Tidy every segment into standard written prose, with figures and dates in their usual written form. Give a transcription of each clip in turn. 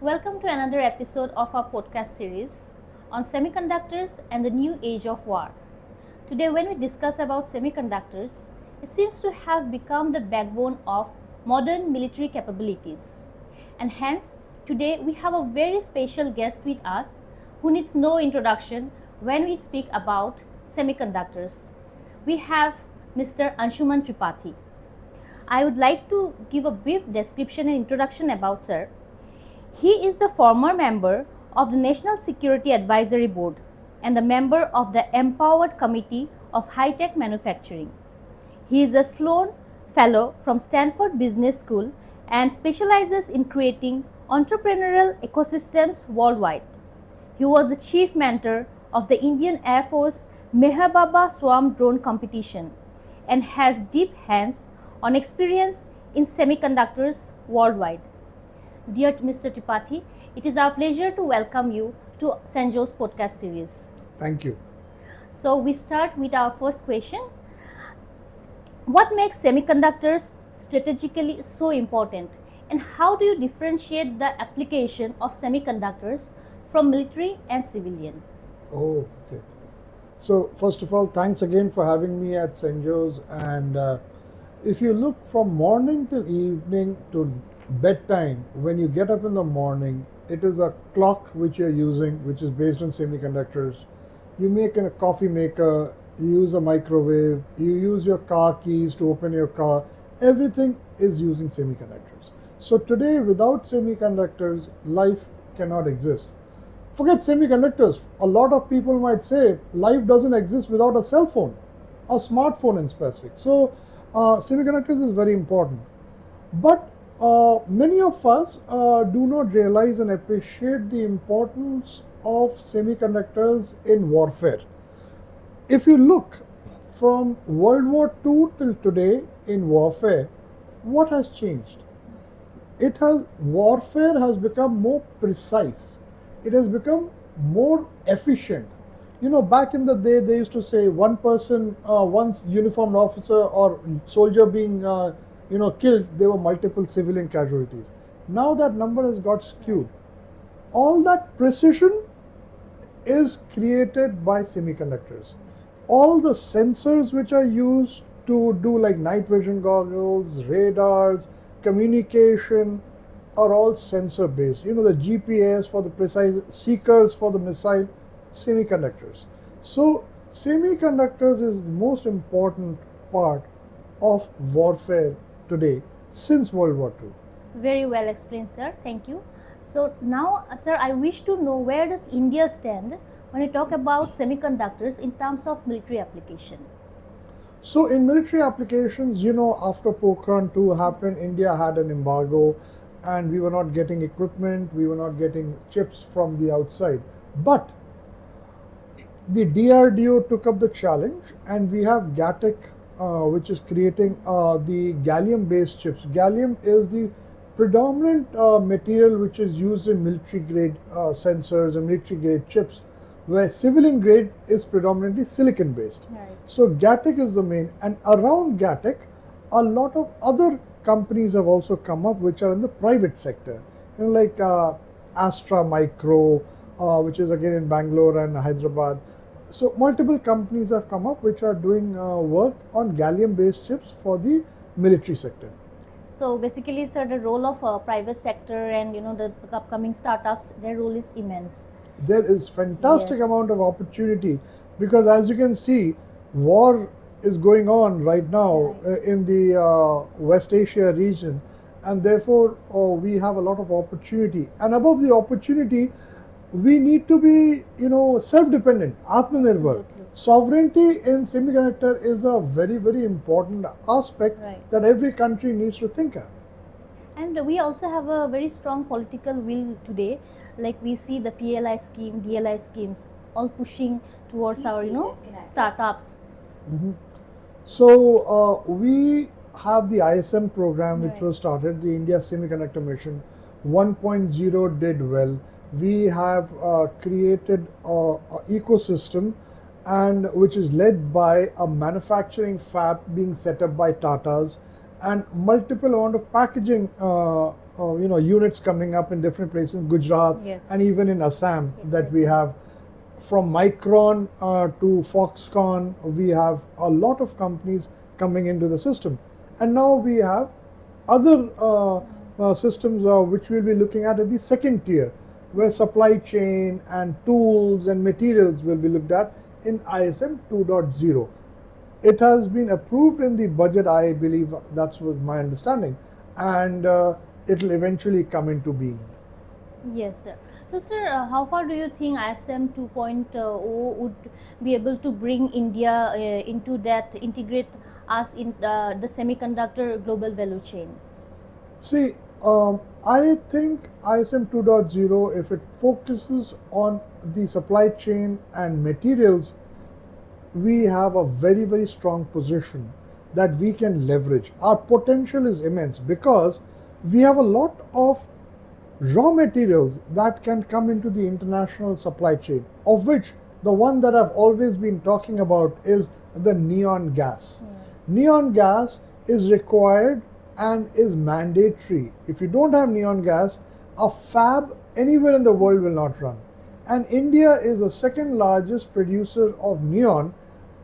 Welcome to another episode of our podcast series on semiconductors and the new age of war. Today, when we discuss about semiconductors, it seems to have become the backbone of modern military capabilities. And hence, today we have a very special guest with us who needs no introduction when we speak about semiconductors. We have Mr. Anshuman Tripathi. I would like to give a brief description and introduction about sir. He is the former member of the National Security Advisory Board and the member of the Empowered Committee of High-Tech Manufacturing. He is a Sloan Fellow from Stanford Business School and specializes in creating entrepreneurial ecosystems worldwide. He was the chief mentor of the Indian Air Force Meher Swarm Drone Competition and has deep hands-on experience in semiconductors worldwide. Dear Mr. Tripathi, it is our pleasure to welcome you to CENJOWS podcast series. Thank you. So we start with our first question. What makes semiconductors strategically so important, and how do you differentiate the application of semiconductors from military and civilian? Oh, okay. So first of all, thanks again for having me at CENJOWS. And if you look from morning till evening to bedtime, when you get up in the morning, it is a clock which you're using, which is based on semiconductors. You make a coffee maker, you use a microwave, you use your car keys to open your car. Everything is using semiconductors. So today, without semiconductors, life cannot exist. Forget semiconductors. A lot of people might say life doesn't exist without a cell phone, a smartphone in specific. So semiconductors is very important. But many of us do not realize and appreciate the importance of semiconductors in warfare. If you look from World War II till today in warfare, what has changed? Warfare has become more precise. It has become more efficient. You know, back in the day, they used to say one person, one uniformed officer or soldier being killed, there were multiple civilian casualties. Now that number has got skewed. All that precision is created by semiconductors. All the sensors which are used to do like night vision goggles, radars, communication are all sensor based. You know, the GPS for the precise seekers for the missile, semiconductors. So semiconductors is the most important part of warfare today since World War II. Very well explained, sir. Thank you. So now, sir, I wish to know where does India stand when you talk about semiconductors in terms of military application? So in military applications, you know, after Pokhran 2 happened, India had an embargo and we were not getting equipment, we were not getting chips from the outside. But the DRDO took up the challenge and we have GATEC which is creating the gallium-based chips. Gallium is the predominant material which is used in military-grade sensors and military-grade chips, where civilian grade is predominantly silicon-based. Right. So GATEC is the main, and around GATEC, a lot of other companies have also come up which are in the private sector, you know, like Astra Micro, which is again in Bangalore and Hyderabad. So multiple companies have come up which are doing work on gallium-based chips for the military sector. So basically, sir, the role of private sector and the upcoming startups, their role is immense. There is fantastic Yes. amount of opportunity because, as you can see, war is going on right now in the West Asia region, and therefore we have a lot of opportunity. And above the opportunity, we need to be, self-dependent, Atmanirbhar. Absolutely. Sovereignty in semiconductor is a very, very important aspect Right. that every country needs to think of. And we also have a very strong political will today. Like we see the PLI scheme, DLI schemes, all pushing towards our, startups. So we have the ISM program which Right. was started, the India Semiconductor Mission 1.0 did well. We have created a ecosystem and which is led by a manufacturing fab being set up by Tatas and multiple amount of packaging units coming up in different places, Gujarat, Yes. and even in Assam, that we have. From Micron to Foxconn, we have a lot of companies coming into the system. And now we have other systems which we'll be looking at the second tier, where supply chain and tools and materials will be looked at in ISM 2.0. It has been approved in the budget, I believe, that's what my understanding, and it will eventually come into being. Yes, sir. So, sir, how far do you think ISM 2.0 would be able to bring India into that, integrate us in the semiconductor global value chain? See, I think ISM 2.0, if it focuses on the supply chain and materials, we have a very, very strong position that we can leverage. Our potential is immense because we have a lot of raw materials that can come into the international supply chain, of which the one that I've always been talking about is the neon gas. Neon gas is required and is mandatory. If you don't have neon gas, a fab anywhere in the world will not run. And India is the second largest producer of neon,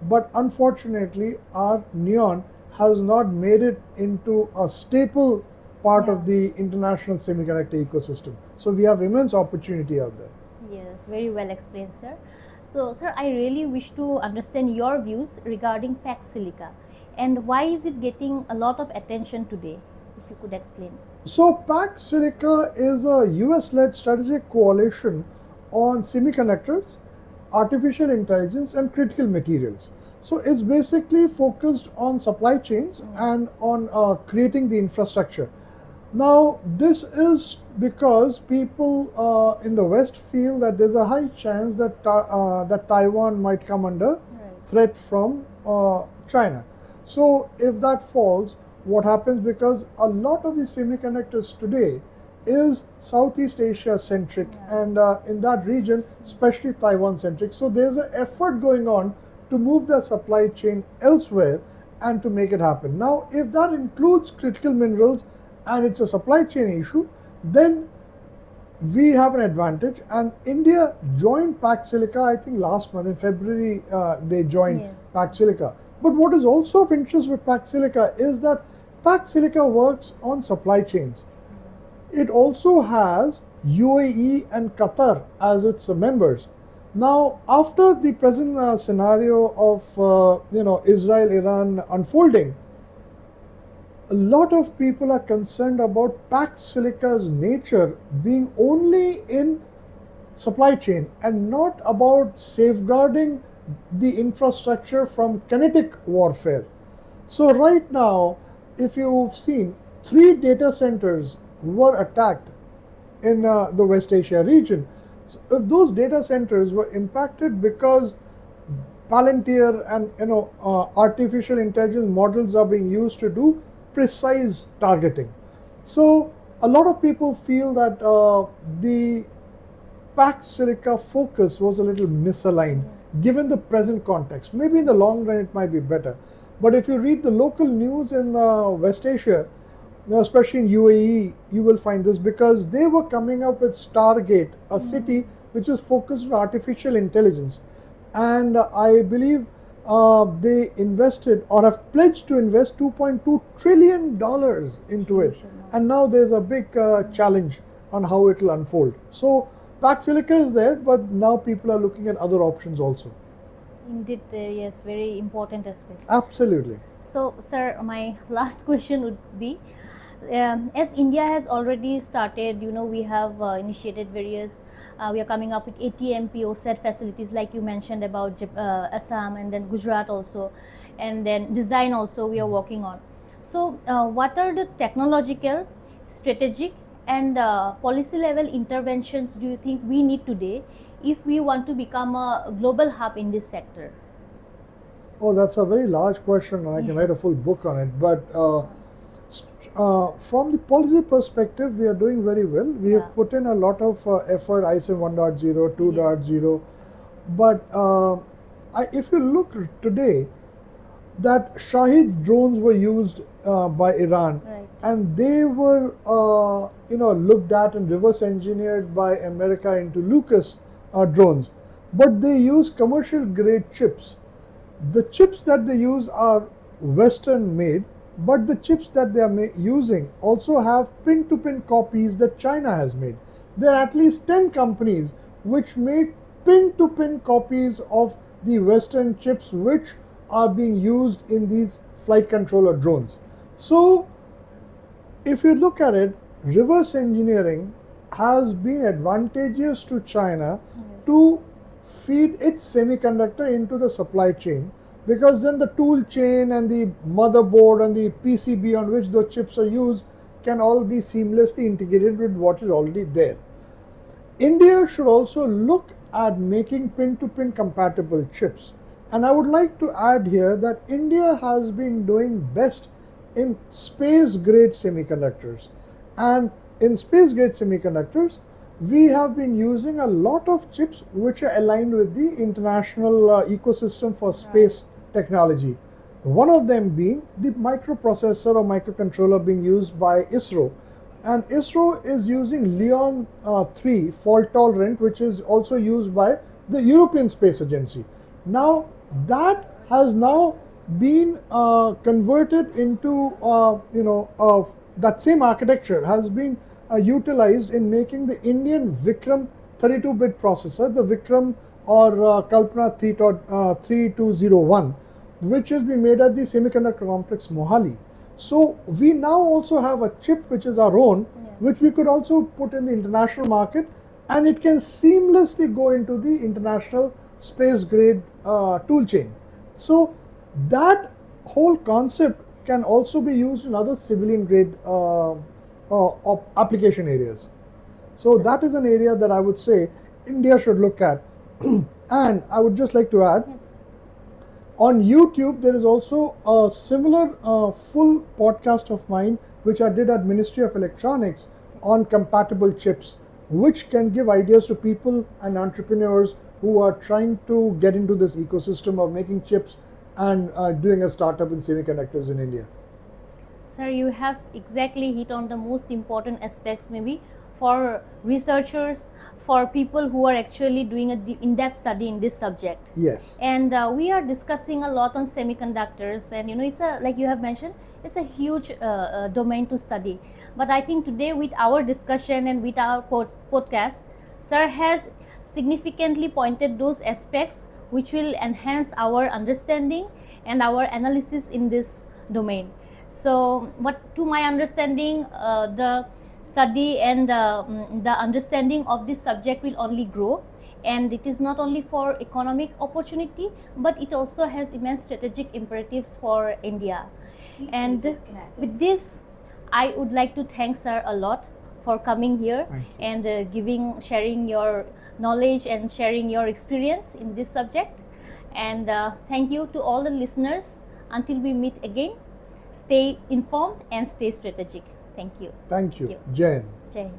but unfortunately our neon has not made it into a staple part of the international semiconductor ecosystem. So we have immense opportunity out there. Yes, very well explained, sir. So, sir, I really wish to understand your views regarding PAC Silica and why is it getting a lot of attention today, if you could explain. So PAC Silica is a US-led strategic coalition on semiconductors, artificial intelligence, and critical materials. So it's basically focused on supply chains and on creating the infrastructure. Now, this is because people in the West feel that there's a high chance that that Taiwan might come under threat from China. So, if that falls, what happens, because a lot of the semiconductors today is Southeast Asia centric, and in that region, especially Taiwan centric. So, there's an effort going on to move the supply chain elsewhere and to make it happen. Now, if that includes critical minerals, and it's a supply chain issue, then we have an advantage. And India joined PAC Silica, I think last month in February, they joined PAC Silica. But what is also of interest with PAC Silica is that PAC Silica works on supply chains. It also has UAE and Qatar as its members. Now, after the present scenario of Israel-Iran unfolding, a lot of people are concerned about PAC Silica's nature being only in supply chain and not about safeguarding the infrastructure from kinetic warfare. So right now, if you've seen, 3 data centers were attacked in the West Asia region. So if those data centers were impacted because Palantir and artificial intelligence models are being used to do precise targeting. So a lot of people feel that the PAC Silica focus was a little misaligned given the present context. Maybe in the long run it might be better. But if you read the local news in West Asia, especially in UAE, you will find this, because they were coming up with Stargate, a city which is focused on artificial intelligence. And I believe they invested or have pledged to invest $2.2 trillion into it. And now there's a big challenge on how it will unfold. So PAC Silica is there, but now people are looking at other options also. Indeed, yes, very important aspect. Absolutely. So, sir, my last question would be, as India has already started, we have initiated various, we are coming up with ATMP or set facilities like you mentioned about Assam and then Gujarat also, and then design also we are working on. So, what are the technological, strategic and policy level interventions do you think we need today if we want to become a global hub in this sector? Oh, that's a very large question, and I can write a full book on it. But from the policy perspective, we are doing very well. We have put in a lot of effort, ISM 1.0, 2.0. But if you look today, that Shahid drones were used by Iran and they were looked at and reverse engineered by America into Lucas drones, but they use commercial grade chips. The chips that they use are Western made, but the chips that they are using also have pin-to-pin copies that China has made. There are at least 10 companies which make pin-to-pin copies of the Western chips which are being used in these flight controller drones. So if you look at it, reverse engineering has been advantageous to China to feed its semiconductor into the supply chain, because then the tool chain and the motherboard and the PCB on which those chips are used can all be seamlessly integrated with what is already there. India should also look at making pin-to-pin compatible chips. And I would like to add here that India has been doing best in space-grade semiconductors. And in space-grade semiconductors, we have been using a lot of chips which are aligned with the international ecosystem for space technology. One of them being the microprocessor or microcontroller being used by ISRO. And ISRO is using Leon 3 fault tolerant, which is also used by the European Space Agency. Now that has now been converted into that same architecture has been utilized in making the Indian Vikram 32-bit processor, the Vikram or Kalpana 3201, which has been made at the Semiconductor Complex Mohali. So we now also have a chip which is our own, which we could also put in the international market, and it can seamlessly go into the international space grade tool chain. So that whole concept can also be used in other civilian grade application areas. So that is an area that I would say India should look at. And I would just like to add, on YouTube there is also a similar full podcast of mine which I did at Ministry of Electronics on compatible chips, which can give ideas to people and entrepreneurs who are trying to get into this ecosystem of making chips and doing a startup in semiconductors in India. Sir, you have exactly hit on the most important aspects, maybe for researchers, for people who are actually doing an in-depth study in this subject. Yes. And we are discussing a lot on semiconductors, and it's a, like you have mentioned, it's a huge domain to study. But I think today with our discussion and with our podcast, Sir has significantly pointed those aspects which will enhance our understanding and our analysis in this domain. So, but to my understanding, the study and the understanding of this subject will only grow, and it is not only for economic opportunity, but it also has immense strategic imperatives for India. And with this, I would like to thank Sir a lot for coming here and sharing your knowledge and sharing your experience in this subject. And thank you to all the listeners. Until we meet again, stay informed and stay strategic. Thank you. Thank you. Jai Hind. Jai Hind.